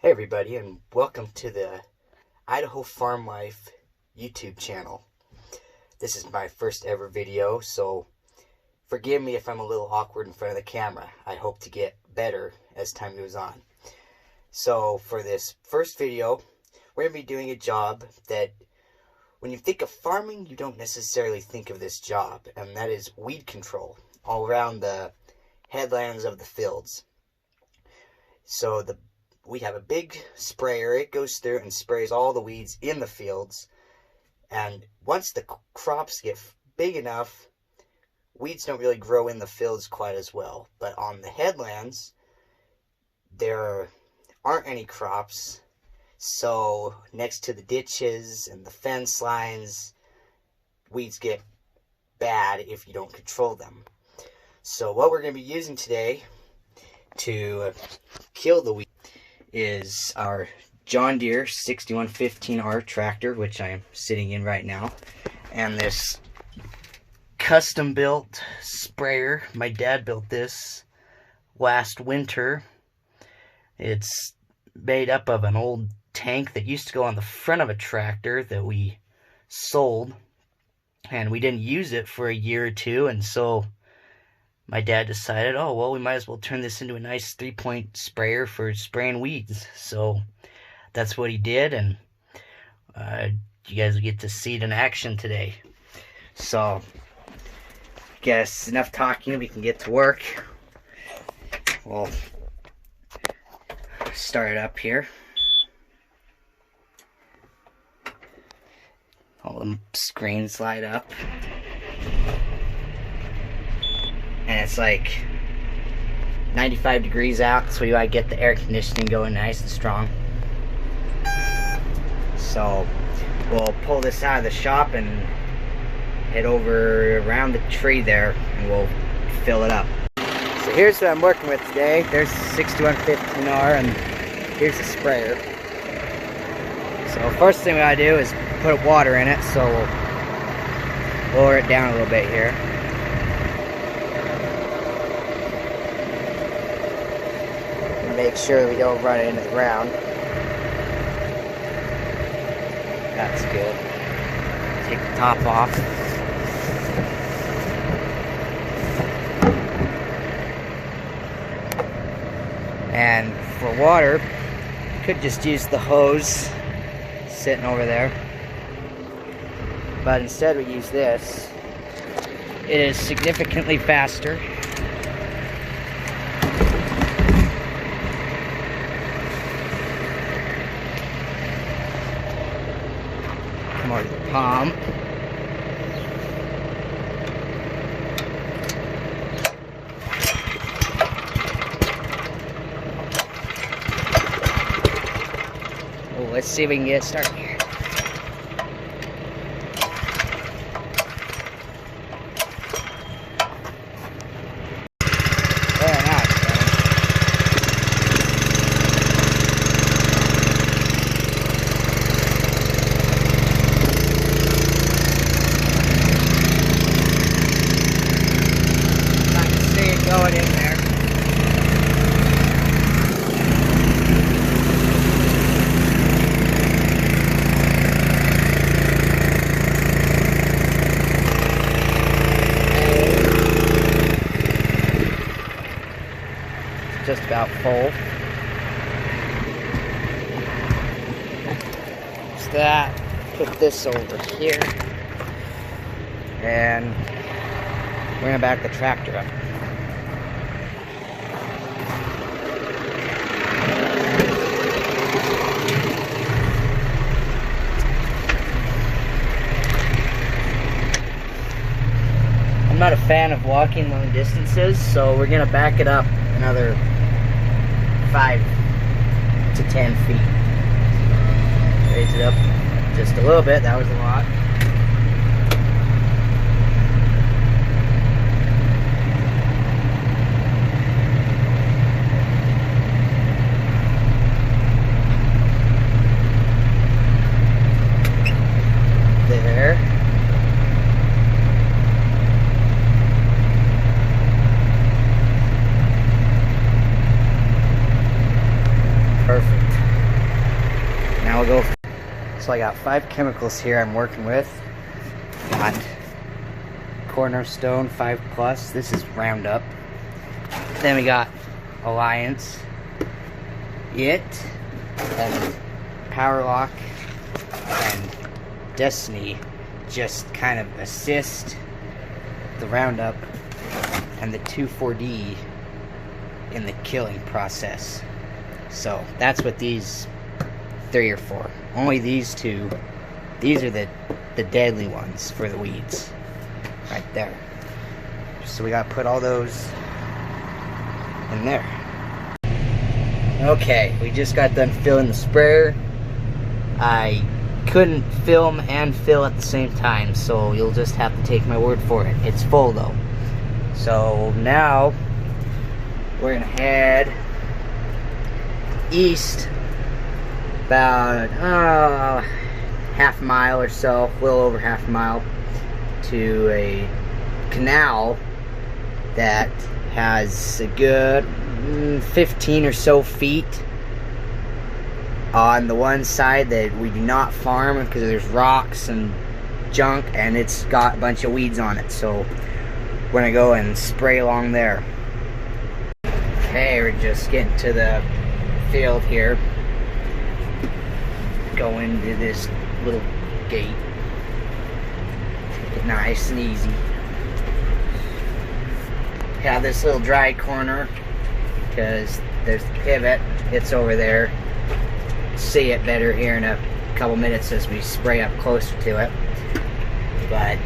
Hey everybody, and welcome to the Idaho Farm Life YouTube channel. This is my first ever video, so forgive me if I'm a little awkward in front of the camera. I hope to get better as time goes on. So for this first video, we're going to be doing a job that when you think of farming, you don't necessarily think of this job, and that is weed control all around the headlands of the fields. So we have a big sprayer. It goes through and sprays all the weeds in the fields. And once the crops get big enough, weeds don't really grow in the fields quite as well. But on the headlands, there aren't any crops. So next to the ditches and the fence lines, weeds get bad if you don't control them. So what we're going to be using today to kill the weeds is our John Deere 6115R tractor, which I am sitting in right now, and this custom built sprayer. My dad built this last winter. It's made up of an old tank that used to go on the front of a tractor that we sold, and we didn't use it for a year or two, and so my dad decided, oh, well, we might as well turn this into a nice 3-point sprayer for spraying weeds. So that's what he did, and you guys will get to see it in action today. So, I guess enough talking, we can get to work. We'll start it up here. All the screens light up. And it's like 95 degrees out, so we gotta get the air conditioning going nice and strong. So we'll pull this out of the shop and head over around the tree there, and we'll fill it up. So here's what I'm working with today. There's the 6115R, and here's the sprayer. So first thing we gotta do is put water in it, so we'll lower it down a little bit here. Make sure we don't run it into the ground. That's good. Take the top off. And for water, could just use the hose sitting over there. But instead we use this. It is significantly faster. More to the pump. Oh, let's see if we can get started here. There, now it's better. Going in there. Just about full. Just that. Put this over here. And we're gonna back the tractor up. I'm not a fan of walking long distances, so we're gonna back it up another 5 to 10 feet. Raise it up just a little bit. That was a lot. There. Perfect. I'll go. So I got 5 chemicals here I'm working with. Got Cornerstone 5+. This is Roundup. Then we got Alliance, and Powerlock, and Destiny. Just kind of assist the Roundup and the 2,4-D in the killing process. So that's what these 3 are for. Only these 2. These are the deadly ones for the weeds. Right there. So we gotta put all those in there. Okay, we just got done filling the sprayer. I couldn't film and fill at the same time, so you'll just have to take my word for it. It's full though. So now we're gonna head east about half a mile or so, a little over half a mile, to a canal that has a good 15 or so feet on the one side that we do not farm because there's rocks and junk, and it's got a bunch of weeds on it. So we're gonna go and spray along there. Okay, we're just getting to the field here. Go into this little gate. Take it nice and easy. Have this little dry corner because there's the pivot. It's over there. See it better here in a couple minutes as we spray up closer to it. But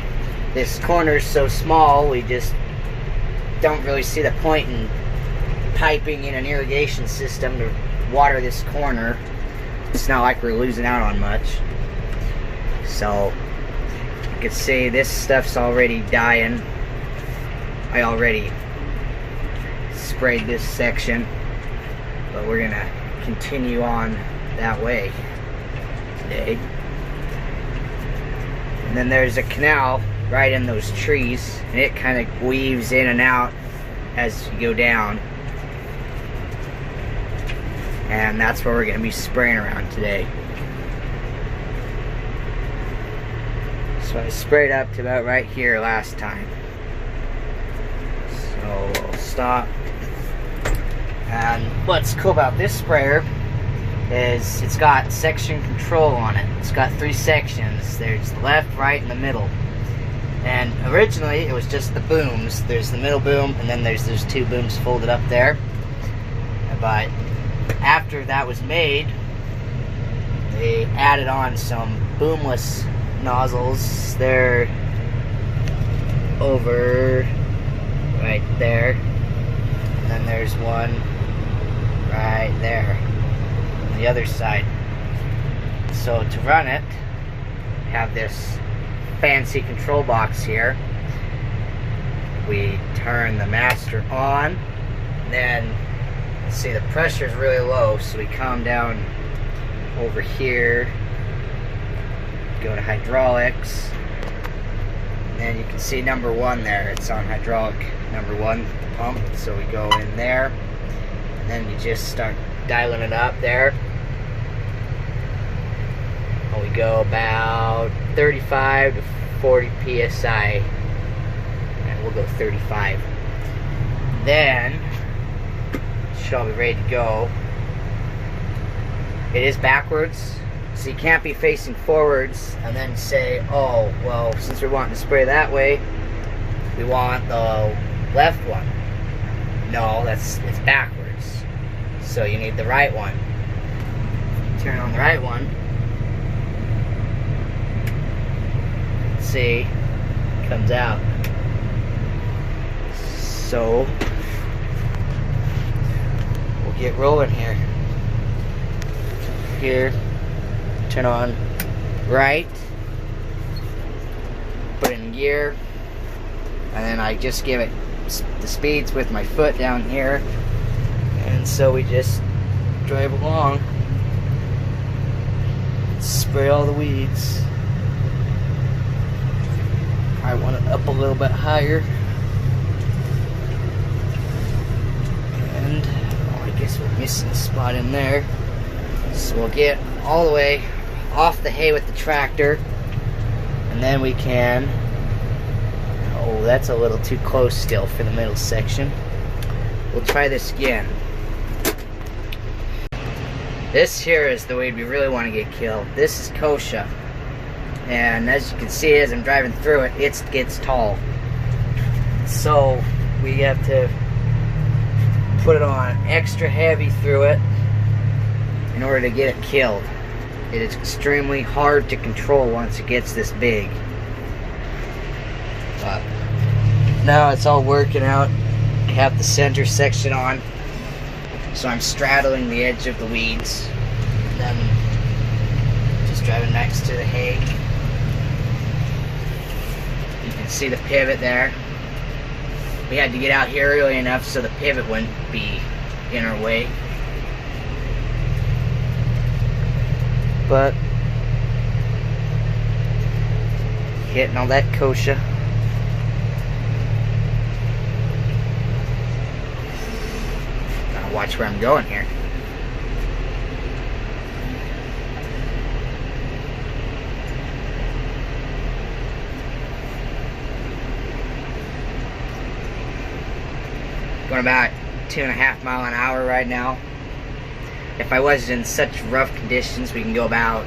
this corner's so small, we just don't really see the point in piping in an irrigation system to water this corner. It's not like we're losing out on much. So you can see this stuff's already dying. I already sprayed this section, but we're gonna continue on that way today. And then there's a canal right in those trees, and it kind of weaves in and out as you go down, and that's where we're gonna be spraying around today. So I sprayed up to about right here last time. So we'll stop. And what's cool about this sprayer is it's got section control on it. It's got 3 sections. There's the left, right, and the middle. And originally it was just the booms. There's the middle boom, and then there's 2 booms folded up there. But after that was made, they added on some boomless nozzles. They're over right there, and then there's one right there on the other side. So to run it, we have this fancy control box here. We turn the master on, and then see the pressure is really low, so we come down over here, go to hydraulics, and then you can see number 1 there. It's on hydraulic number 1 pump. So we go in there, and then you just start dialing it up there. And we go about 35 to 40 psi, and we'll go 35. Then shall be ready to go. It is backwards, so you can't be facing forwards and then say, oh, well, since we're wanting to spray that way, we want the left one. No, it's backwards. So you need the right one. Turn on the right one. See, it comes out. So we'll get rolling here. Here, turn on right, put it in gear, and then I just give it the speeds with my foot down here, and so we just drive along, spray all the weeds. I want it up a little bit higher, and I guess we're missing a spot in there. So we'll get all the way off the hay with the tractor, and then we can, oh, that's a little too close still for the middle section. We'll try this again. This here is the way we really want to get killed. This is kochia, and as you can see as I'm driving through it, it gets tall. So we have to put it on extra heavy through it in order to get it killed. It is extremely hard to control once it gets this big. But now it's all working out. I have the center section on, so I'm straddling the edge of the weeds. And then just driving next to the hay. You can see the pivot there. We had to get out here early enough so the pivot wouldn't be in our way. But hitting all that kochia. Gotta watch where I'm going here. Going about 2.5 miles an hour right now. If I wasn't in such rough conditions, we can go about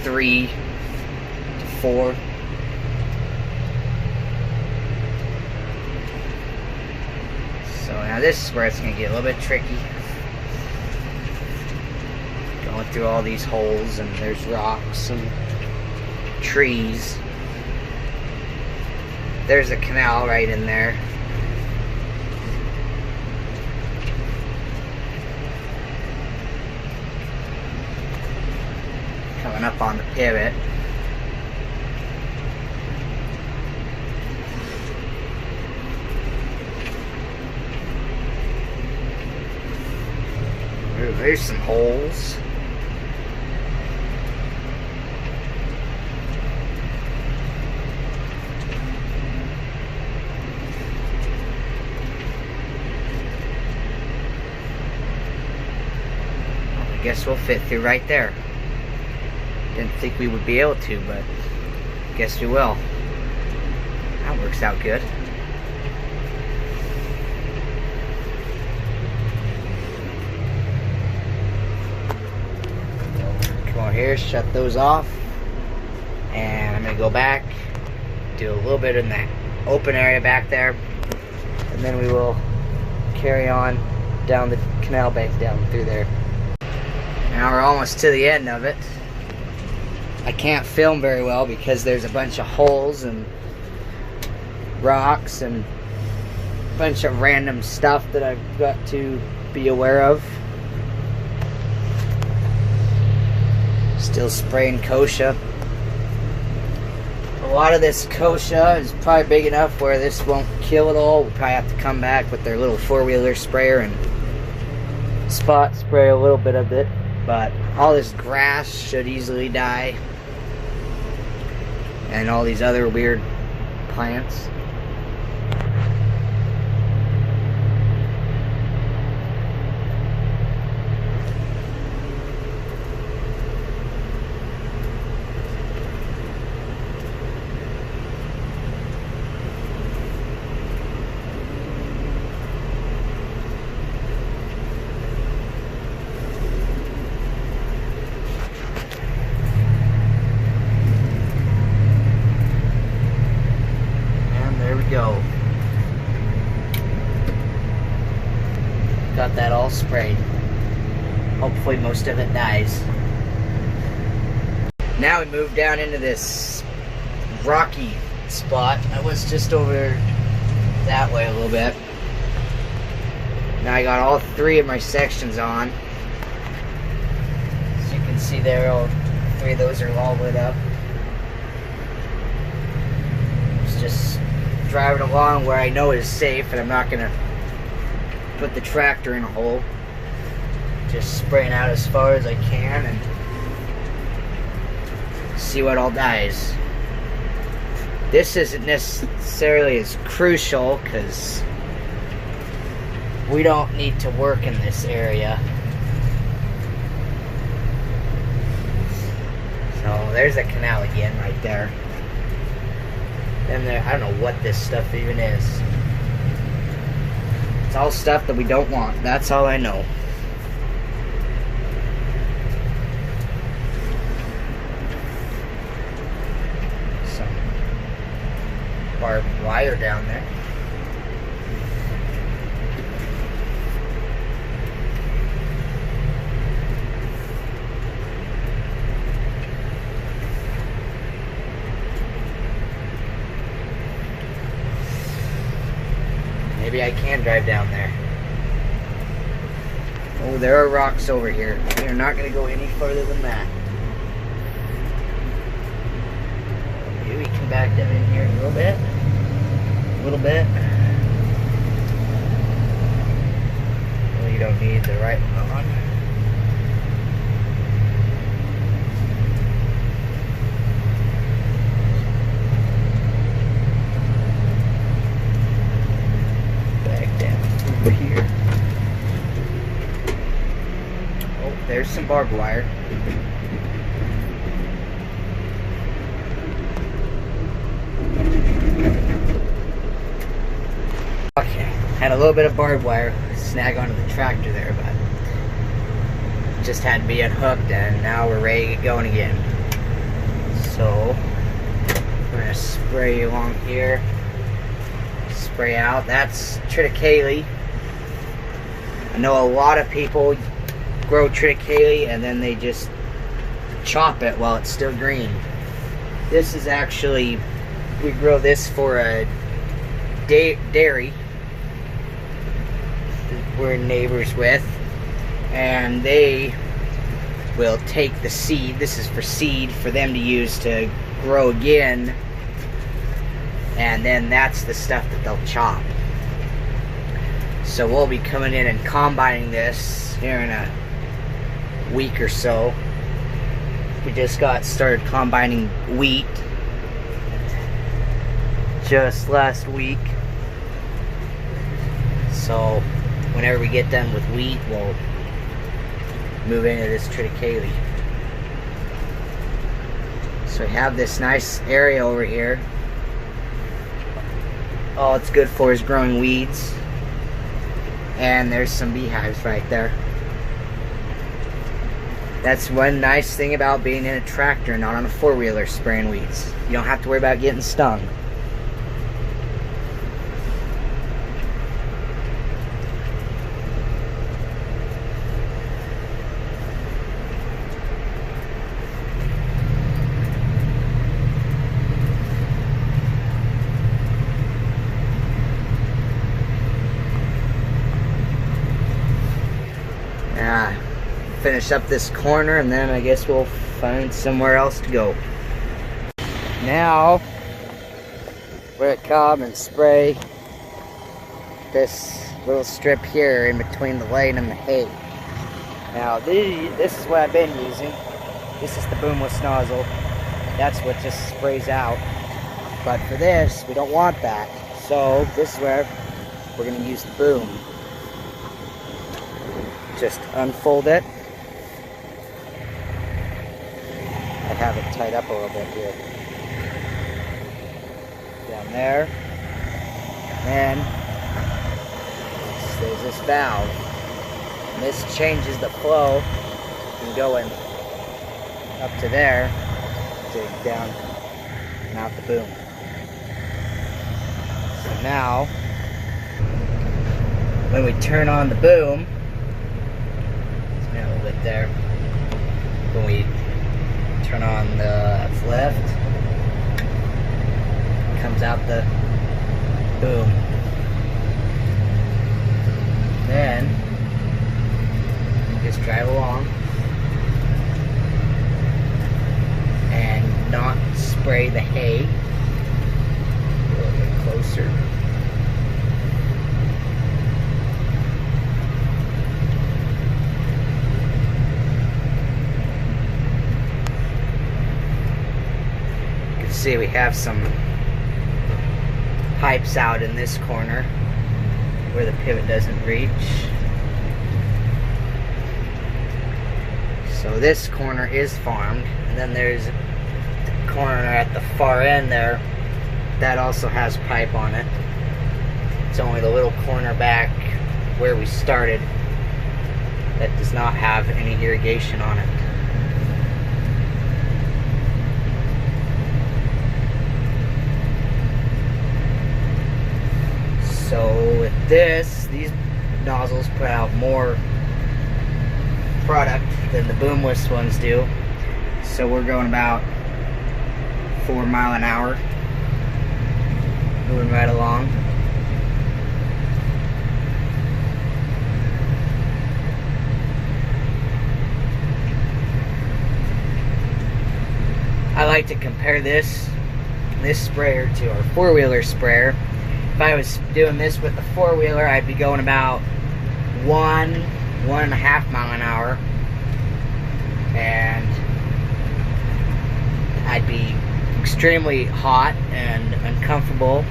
3 to 4. So now this is where it's going to get a little bit tricky. Going through all these holes, and there's rocks and trees. There's a canal right in there. Coming up on the pivot. Ooh, there's some holes. I guess we'll fit through right there. Didn't think we would be able to, but guess we will. That works out good. Come on here, shut those off. And I'm going to go back, do a little bit in that open area back there, and then we will carry on down the canal bank down through there. Now we're almost to the end of it. I can't film very well because there's a bunch of holes and rocks and a bunch of random stuff that I've got to be aware of. Still spraying kochia. A lot of this kochia is probably big enough where this won't kill it all. We'll probably have to come back with their little four-wheeler sprayer and spot spray a little bit of it. But all this grass should easily die. And all these other weird plants. Go. Got that all sprayed. Hopefully most of it dies. Now we move down into this rocky spot. I was just over that way a little bit. Now I got all 3 of my sections on. As you can see there, all 3 of those are all lit up. It's just driving along where I know is safe, and I'm not gonna put the tractor in a hole. Just spraying out as far as I can and see what all dies. This isn't necessarily as crucial because we don't need to work in this area. there's a canal again right there. And there, I don't know what this stuff even is. It's all stuff that we don't want. That's all I know. Some barbed wire down there. Maybe I can drive down there. Oh, there are rocks over here. We are not going to go any further than that. Maybe we can back down in here a little bit. A little bit. Well, you don't need the right one. Over here. Oh, there's some barbed wire. Okay, had a little bit of barbed wire snag onto the tractor there, but just had to be unhooked, and now we're ready to get going again. So we're gonna spray along here. Spray out. That's triticale. I know a lot of people grow triticale and then they just chop it while it's still green. This is actually, we grow this for a dairy we're neighbors with, and they will take the seed. This is for seed for them to use to grow again, and then that's the stuff that they'll chop. So we'll be coming in and combining this here in a week or so. We just got started combining wheat just last week. So whenever we get done with wheat, we'll move into this triticale. So we have this nice area over here. All it's good for is growing weeds. And there's some beehives right there. That's one nice thing about being in a tractor and not on a four-wheeler spraying weeds. You don't have to worry about getting stung. Finish up this corner, and then I guess we'll find somewhere else to go. Now we're at come and spray this little strip here in between the lane and the hay. Now this is what I've been using. This is the boomless nozzle. That's what just sprays out. But for this, we don't want that. So this is where we're going to use the boom. Just unfold it. I have it tied up a little bit here. Down there. And there's this valve. And this changes the flow from going up to there to down and out the boom. So now, when we turn on the boom, a little bit there. When we turn on the lift, comes out the boom. Then just drive along and not spray the hay. A little bit closer. See, we have some pipes out in this corner where the pivot doesn't reach. So this corner is farmed, and then there's corner at the far end there, that also has pipe on it. It's only the little corner back where we started that does not have any irrigation on it. So with this, these nozzles put out more product than the boomless ones do. So we're going about 4 miles an hour, moving right along. I like to compare this sprayer to our four-wheeler sprayer. If I was doing this with the four-wheeler, I'd be going about 1.5 miles an hour, and I'd be extremely hot and uncomfortable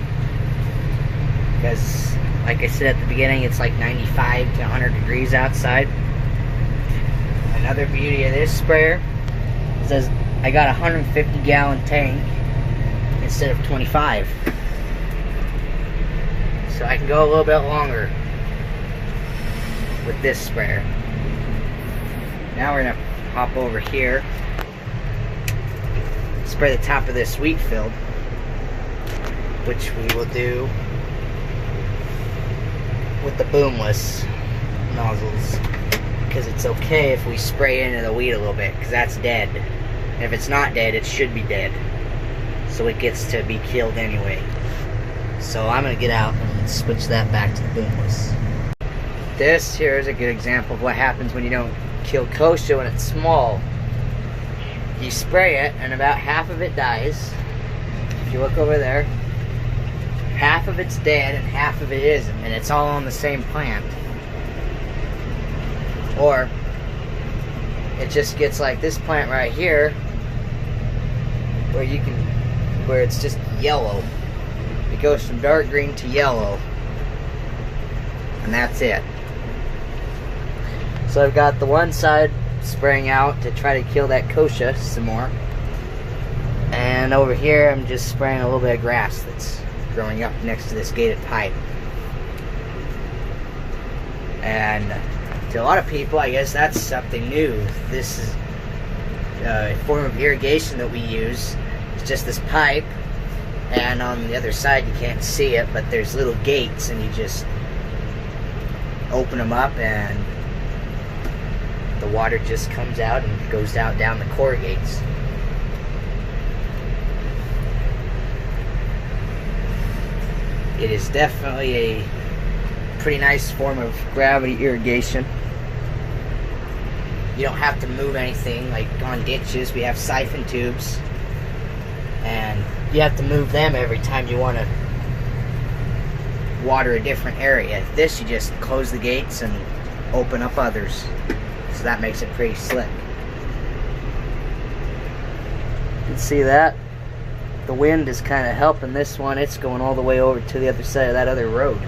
because, like I said at the beginning, it's like 95 to 100 degrees outside. Another beauty of this sprayer is I got a 150-gallon tank instead of 25. So I can go a little bit longer with this sprayer. Now we're gonna hop over here, spray the top of this wheat field, which we will do with the boomless nozzles, because it's okay if we spray into the wheat a little bit, because that's dead. And if it's not dead, it should be dead, so it gets to be killed anyway. So I'm gonna get out and switch that back to the boomless. This here is a good example of what happens when you don't kill kochia when it's small. You spray it and about half of it dies. If you look over there, half of it's dead and half of it isn't, and it's all on the same plant. Or it just gets like this plant right here, where it's just yellow. It goes from dark green to yellow, and that's it. So I've got the one side spraying out to try to kill that kochia some more, and over here I'm just spraying a little bit of grass that's growing up next to this gated pipe. And to a lot of people, I guess that's something new. This is a form of irrigation that we use. It's just this pipe, and on the other side you can't see it, but there's little gates, and you just open them up and the water just comes out and goes out down the core gates. It is definitely a pretty nice form of gravity irrigation. You don't have to move anything. Like on ditches, we have siphon tubes, and you have to move them every time you want to water a different area. This, you just close the gates and open up others. So that makes it pretty slick. You can see that the wind is kind of helping this one. It's going all the way over to the other side of that other road.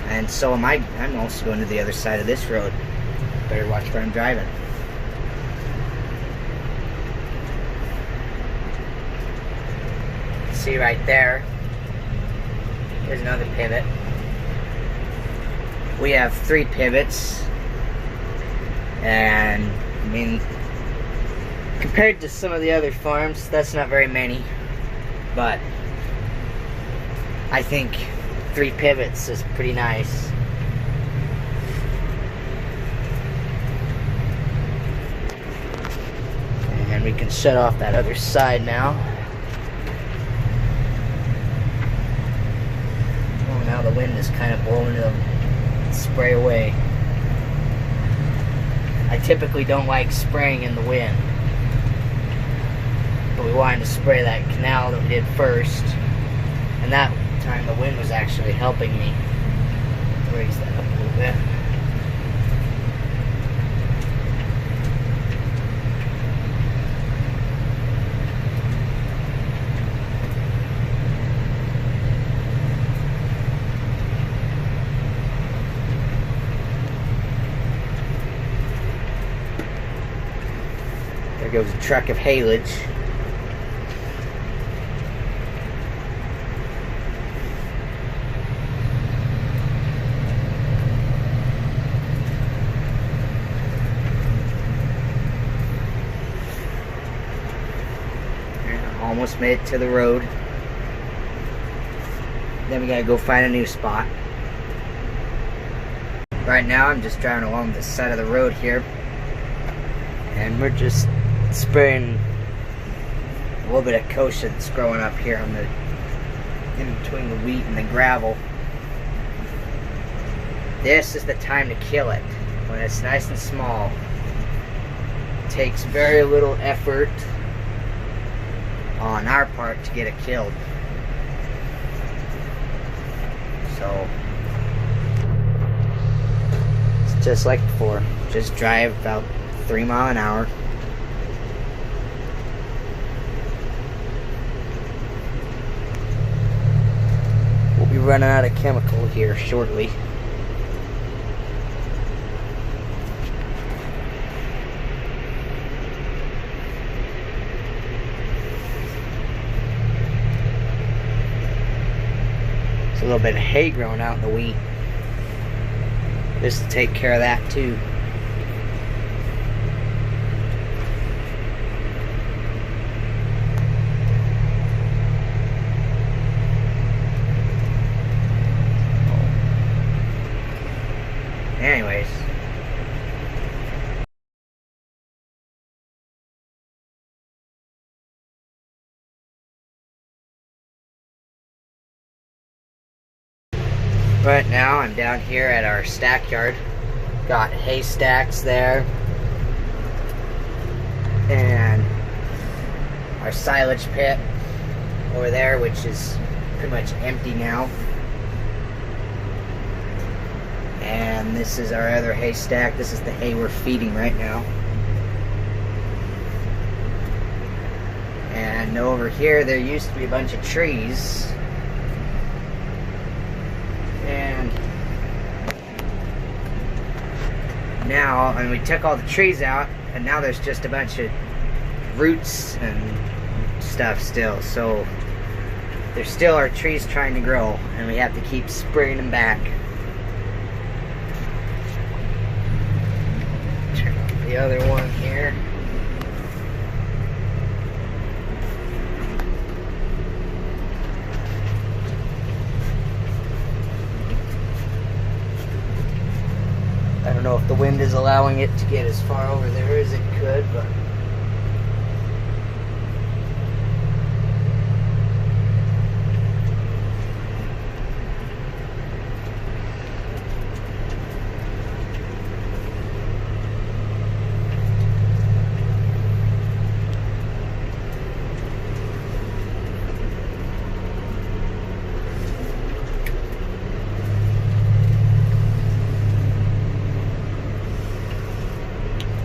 And so am I. I'm also going to the other side of this road. Better watch where I'm driving. See right there, here's another pivot. We have 3 pivots, and I mean, compared to some of the other farms, that's not very many, but I think 3 pivots is pretty nice. And we can shut off that other side now. Now the wind is kind of blowing the spray away. I typically don't like spraying in the wind, but we wanted to spray that canal that we did first, and that time the wind was actually helping me. Raise that up a little bit. There goes a truck of haylage. Almost made it to the road. Then we gotta go find a new spot. Right now I'm just driving along the side of the road here, and we're just spraying a little bit of kochia that's growing up here on the in between the wheat and the gravel. This is the time to kill it when it's nice and small. It takes very little effort on our part to get it killed. So it's just like before. Just drive about 3 miles an hour. We'll be running out of chemical here shortly. There's a little bit of hay growing out in the wheat. This will take care of that too. Anyways. Right now I'm down here at our stack yard. Got hay stacks there. And our silage pit over there, which is pretty much empty now. And this is our other haystack. This is the hay we're feeding right now. And over here there used to be a bunch of trees. And now, and we took all the trees out, and now there's just a bunch of roots and stuff still. So there still are trees trying to grow, and we have to keep spraying them back. The other one here. I don't know if the wind is allowing it to get as far over there as it could, but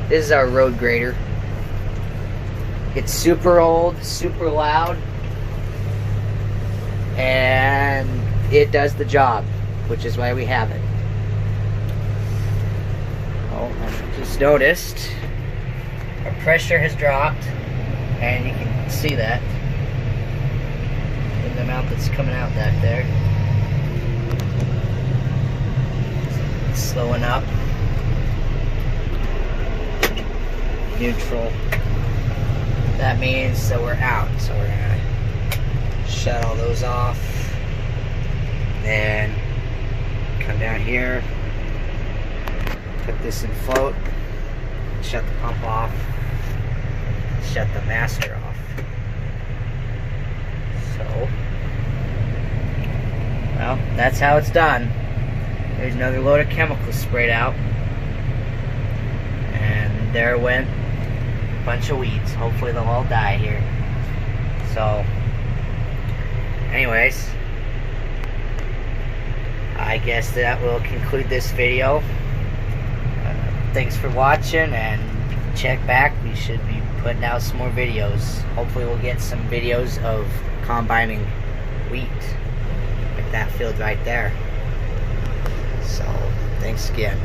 this is our road grader. It's super old, super loud, and it does the job, which is why we have it. Oh, I just noticed our pressure has dropped, and you can see that in the amount that's coming out back there. It's slowing up. Neutral. That means that we're out, so we're gonna shut all those off, then come down here, put this in float, shut the pump off, shut the master off. So, well, that's how it's done. There's another load of chemicals sprayed out, and there went bunch of weeds. Hopefully they'll all die here. So anyways, I guess that will conclude this video. Thanks for watching, and check back. We should be putting out some more videos. Hopefully we'll get some videos of combining wheat, like that field right there. So thanks again.